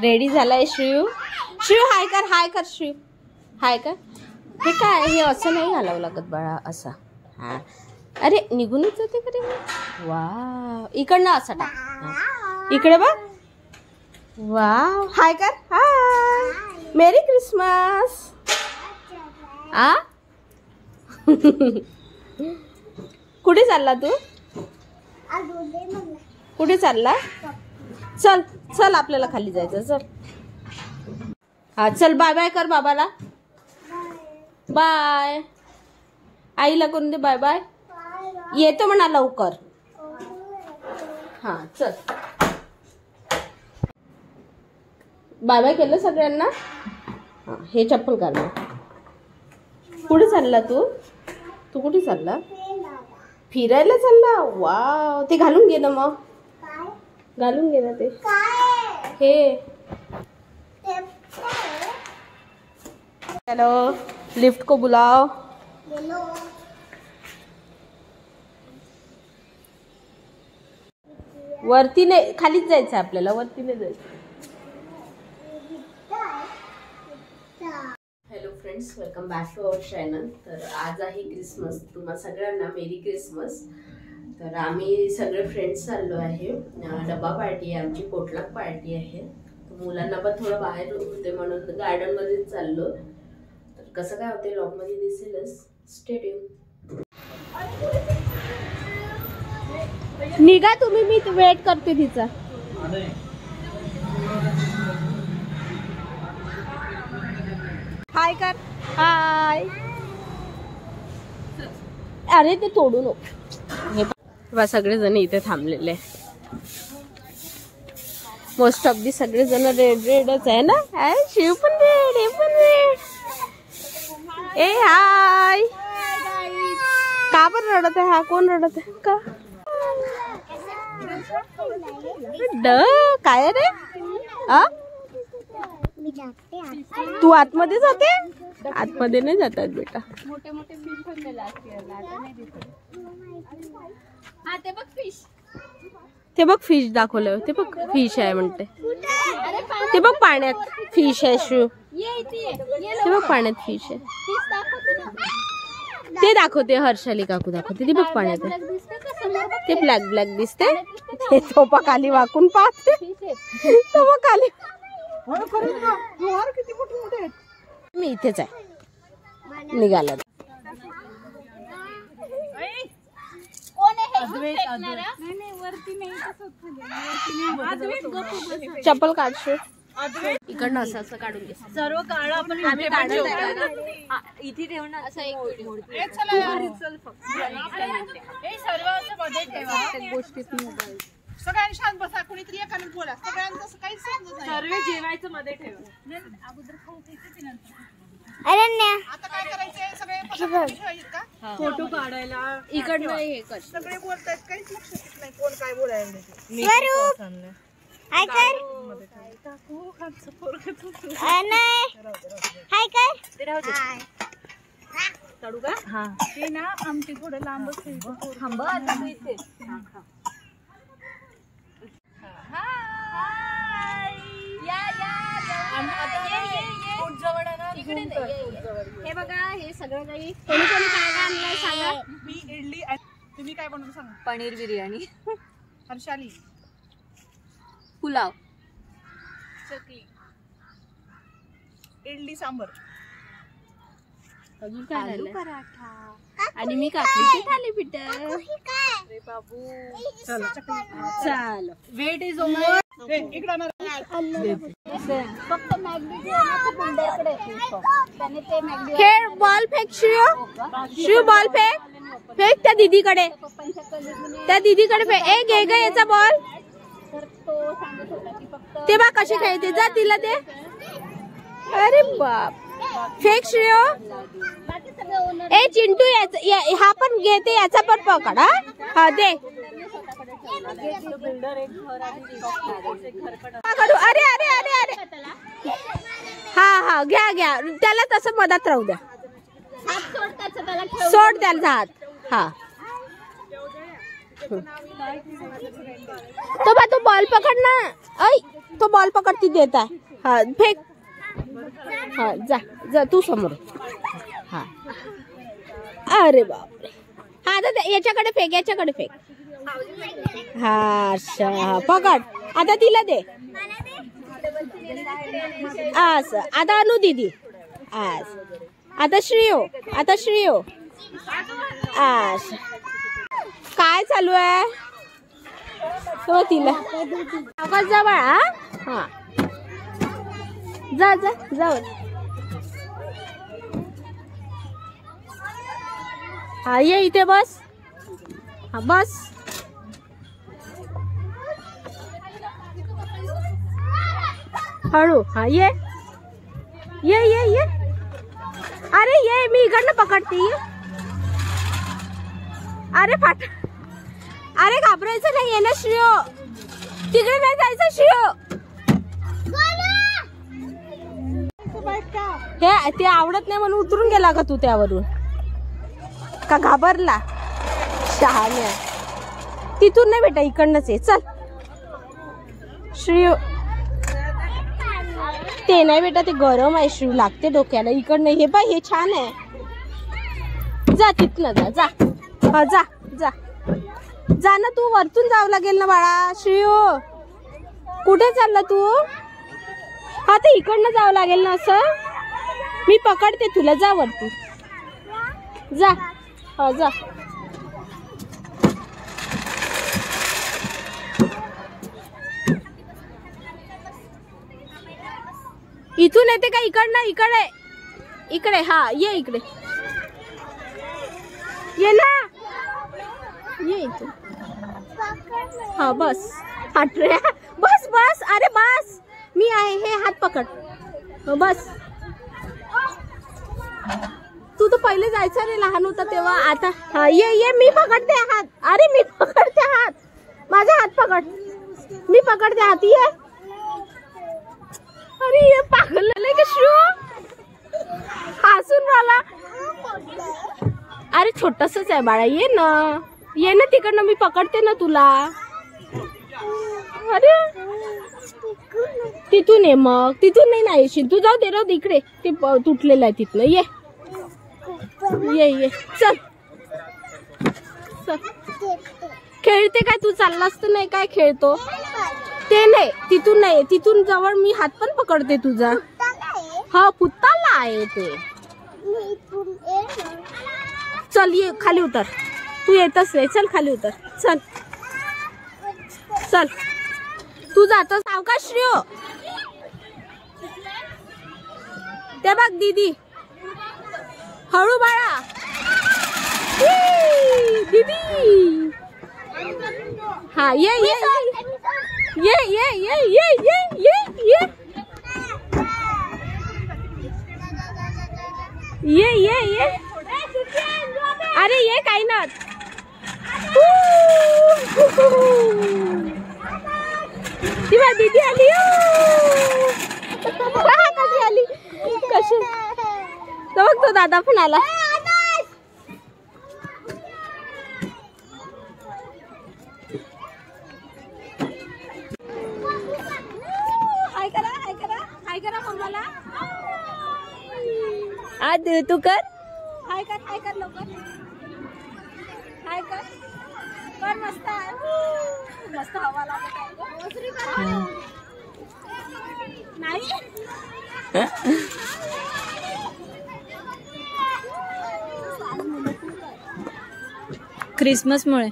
Ready झालाय श्रीयू. श्रीयू हाय कर, हाय कर श्रीयू, हाय कर. हे काय, हे असं नाही घालावं लागत बाळा, असं. हा अरे निघूनच जाते का रे. वा इकडनं असं टाक, इकडे बघ. वाव हाय कर, हाय. मेरी क्रिसमस. आ कुठे चालला तू, कुठे चालला. चल चल आपल्याला खाली जायचं, चल. हा चल बाय बाय कर बाबाला. बाय आईला करून दे बाय बाय. येतो म्हणा लवकर. हा चल बाय बाय केलं सगळ्यांना. हा हे चप्पल घाल. कुठे चालला तू, तू कुठे चालला. फिरायला चालला. वाव ते घालून घे ना, मग घालून घे ना ते. हे चलो लिफ्ट को बुलाओ. वरती नाही, खालीच जायचं आपल्याला, वरती नाही जायचं. Hello friends, welcome back to our channel. तर आज आहे क्रिसमस. तुम्हा सगळ्यांना मेरी क्रिसमस. तर आम्ही सगळे फ्रेंड्स चाललो आहे. डब्बा पार्टी आहे आमची, पोटलाक पार्टी आहे. मुलांना पण थोडं बाहेर होते म्हणून गार्डनमध्येच चाललो. तर कसं काय होते व्लॉगमध्ये दिसेलच. Stay tune. निघा तुम्ही, मी वेट करते तिचा. हाय कर, हाय. अरे ते तोडू नको. हे सगळेजण इथे थांबलेले. मोस्ट ऑफ दी सगळेजण रेड रेडच आहे ना. शिव पण रेड, हे पण रेड. ए हाय. का पण रडत आहे हा, कोण रडत आहे का. काय रे. तू आतमध्ये जाते. आतमध्ये नाही जातात बेटा. मोठे मोठे ते बघ फिश दाखवलं. ते बघ फिश आहे म्हणते. ते बघ पाण्यात फिश आहे. शिव ते बघ पाण्यात फिश आहे. ते दाखवते हर्षाली काकू दाखवते. ते बघ पाण्यात ते ब्लॅक ब्लॅक दिसते. ते तोपा खाली वाकून पाहते. तोपा खाली. मी इथेच आहे, निघाला. चप्पल काढशो इकडनं. असं असं काढून घे. सर्व काढा आपण इथे ठेवणार. असं एक गोष्टीत सगळ्यांनी शांत बसा. कोणीतरी एकाने बोला. सगळ्यांचं काही समजत नाही. सर्व जेवायचं मध्ये ठेवा. अगोदर खाऊ खायचं नंतर. आता काय करायचंय, सगळे ठेवायचे का फोटो काढायला. इकडनं हे कर. सगळे बोलतायत, काहीच लक्ष देत नाही कोण काय बोलायला. हाय कर. हाय कर. काढू का. हा ते ना आमचे थोडं लांबच थांब. आता तू इथे. हे बघा, हे सगळं काही कोणी कोणी काय काय आणलंय सांगा. मी इडली. तुम्ही काय बनवतो सांगा. पनीर बिर्याणी. हर्षाली पुलाव, चकली, इडली सांबर, अजून काय आलू पराठा आणि मी काकडीचे थालीपीठ. अरे बाबू चलो चकली. चाल वेट इज ओव्हर. इकडे ना फक्त मॅगडी खेळ. बॉल फेक शिव. शिव बॉल फेक. फेक त्या दीदीकडे. त्या दीदीकडे फेक. ए घे ग याचा बॉल. ते बा कशी खेळते. जा तिला ते. अरे बाप. फेक श्रेय. ए चिंटू हा पण घेते. याचा पण पकड. हा दे. अरे अरे अरे अरे. हा हा घ्या घ्या. त्याला तसं मधात राहू द्या. सोड त्याचा हात. हा तो बा तो बॉल पकड़ ना, ऐ तो बॉल पकडती देत आहे. हा फेक. हा जा जा तू समोर. हा अरे बापरे. हा आता याच्याकडे फेक, याच्याकडे फेक. हा अच्छा पकड. आता तिला दे. असं आता अनु दीदी. आता श्रेयो, आता श्रेयो. काय चालू आहे तो तिला आवाज जा बाळा. हा जा जा जाऊ. हा ये इथे बस. हा बस. हळू. हा ये ये ये ये. अरे ये मी इकडनं पकडते. अरे फाट. अरे घाबरायचं नाही. ये ना श्रेयो, तिकडे नाही जायचं श्रेयो. हे ते आवडत नाही म्हणून उतरून गेला का तू त्यावरून? का घाबरला? शहाण्या. तिथून नाही बेटा, इकडनंच आहे. चल श्रेयो. ते नाही बेटा, ते गरम आहे श्रेयो, लागते डोक्याला. इकडनं हे पाय, हे छान आहे. जा तिथनं जा जा. हा जा जा जा ना तू. वरतून जावं लागेल ना बाळा. श्रेयो कुठे चालला तू? हा ते इकडनं जावं लागेल ना. असं मी पकडते तुला. जा वरती जा. हा जा. इथून येते का इकडनं? इकडे इकडे. हा ये इकडे ये ना. ये इथे. हा बस. हटऱ्या बस बस. अरे बस, मी आहे. हे हात पकड. बस. तू तर पहिले जायचं रे, लहान होता तेव्हा. आता हा ये ये. मी पकडते हात. अरे मी पकडते हात. माझा हात पकड. मी पकडते हात. ये. अरे ये पागल का श्रेयो? हसून राहिला. अरे छोटसच आहे बाळा. ये ना, ये ना तिकडनं. मी पकडते ना तुला. अरे तिथून ये मग. तिथून नाही येशील तू. जाऊ दे राहू दे. इकडे ते तुटलेलं आहे तिथनं. ये ये ये. चल चल. खेळते काय तू? चालला असतं नाही काय खेळतो ते? नाही तिथून नाही. तिथून जवळ मी हात पण पकडते तुझा. हा पुत्ताला आहे ते. चल ये खाली उतर. तू येतच नाही. चल खाली उतर. चल चल. तू जातो सावकाश श्रेयो. ते बघ दीदी. हळू बाळा. दीदी. हा ये ये ये ये ये ये ये ये ये ये ये ये. अरे ये काही ना. तेव्हा दीदी आली. कधी आली? कशी? तो बघ तो दादा पण आला. हाय करा, हाय करा, हाय करा मम्माला. आज तू कर. हाय कर, हाय कर लवकर. हाय कर. कर मस्त आहे. मस्त हवा लागत आहे. नाही क्रिसमस मुळे